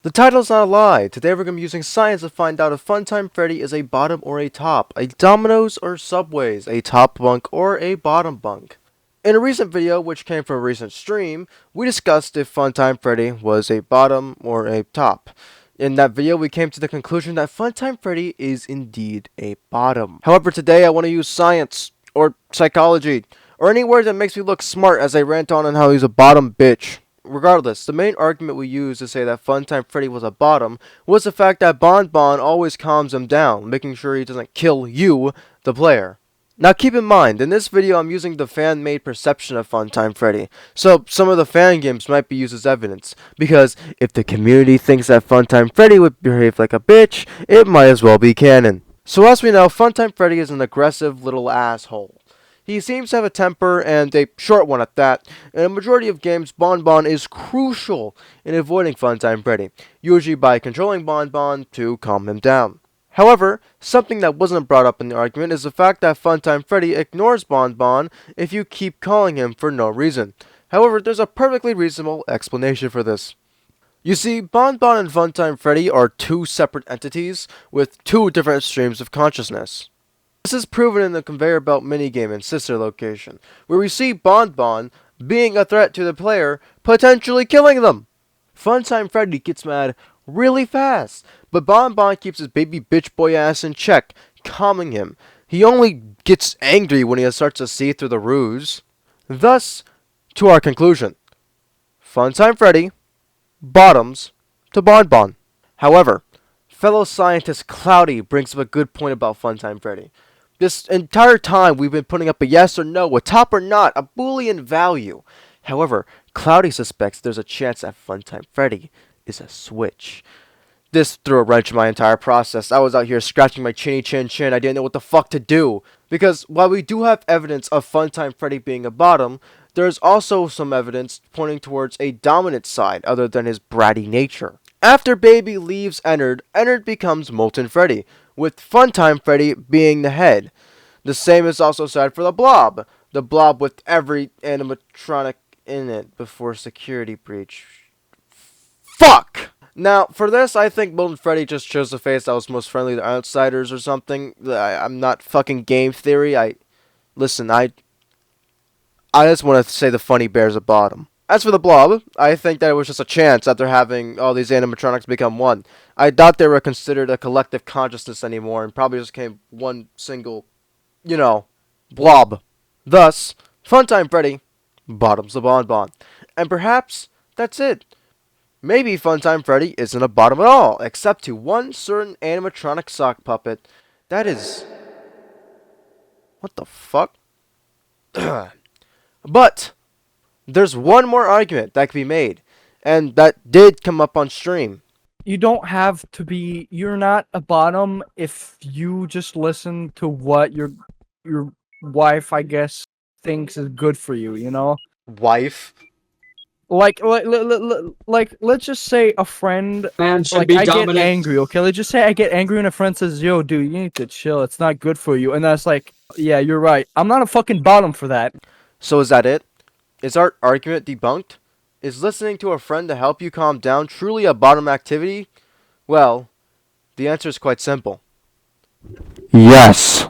The title's not a lie. Today we're going to be using science to find out if Funtime Freddy is a bottom or a top, a Domino's or Subways, a top bunk or a bottom bunk. In a recent video, which came from a recent stream, we discussed if Funtime Freddy was a bottom or a top. In that video, we came to the conclusion that Funtime Freddy is indeed a bottom. However, today I want to use science, or psychology, or any word that makes me look smart as I rant on how he's a bottom bitch. Regardless, the main argument we used to say that Funtime Freddy was a bottom was the fact that Bon Bon always calms him down, making sure he doesn't kill you, the player. Now keep in mind, in this video I'm using the fan-made perception of Funtime Freddy, so some of the fan games might be used as evidence, because if the community thinks that Funtime Freddy would behave like a bitch, it might as well be canon. So as we know, Funtime Freddy is an aggressive little asshole. He seems to have a temper, and a short one at that. In a majority of games, Bon Bon is crucial in avoiding Funtime Freddy, usually by controlling Bon Bon to calm him down. However, something that wasn't brought up in the argument is the fact that Funtime Freddy ignores Bon Bon if you keep calling him for no reason. However, there's a perfectly reasonable explanation for this. You see, Bon Bon and Funtime Freddy are two separate entities with two different streams of consciousness. This is proven in the conveyor belt minigame in Sister Location, where we see Bon Bon being a threat to the player, potentially killing them. Funtime Freddy gets mad really fast, but Bon Bon keeps his baby bitch boy ass in check, calming him. He only gets angry when he starts to see through the ruse. Thus, to our conclusion, Funtime Freddy bottoms to Bon Bon. However, fellow scientist Cloudy brings up a good point about Funtime Freddy. This entire time we've been putting up a yes or no, a top or not, a Boolean value. However, Cloudy suspects there's a chance that Funtime Freddy is a switch. This threw a wrench in my entire process. I was out here scratching my chinny chin chin. I didn't know what the fuck to do. Because while we do have evidence of Funtime Freddy being a bottom, there's also some evidence pointing towards a dominant side other than his bratty nature. After Baby leaves Ennard, Ennard becomes Molten Freddy, with Funtime Freddy being the head. The same is also said for the Blob with every animatronic in it before security breach. Fuck! Now, for this, I think Molten Freddy just chose the face that was most friendly to outsiders or something. I'm not fucking game theory. Listen, I just want to say the funny bear's a bottom. As for the Blob, I think that it was just a chance after having all these animatronics become one. I doubt they were considered a collective consciousness anymore and probably just became one single, blob. Thus, Funtime Freddy bottoms the Bon Bon. And perhaps that's it. Maybe Funtime Freddy isn't a bottom at all, except to one certain animatronic sock puppet. That is... what the fuck? But there's one more argument that can be made, and that did come up on stream. You don't have to be. You're not a bottom if you just listen to what your wife, I guess, thinks is good for you. You know, Wife? like let's just say a friend. Man should Like be I dominant. get angry. Okay, let's just say I get angry when a friend says, "Yo, dude, you need to chill. It's not good for you." And that's like, yeah, you're right. I'm not a fucking bottom for that. So is that it? Is our argument debunked? Is listening to a friend to help you calm down truly a bottom activity? Well, the answer is quite simple. Yes.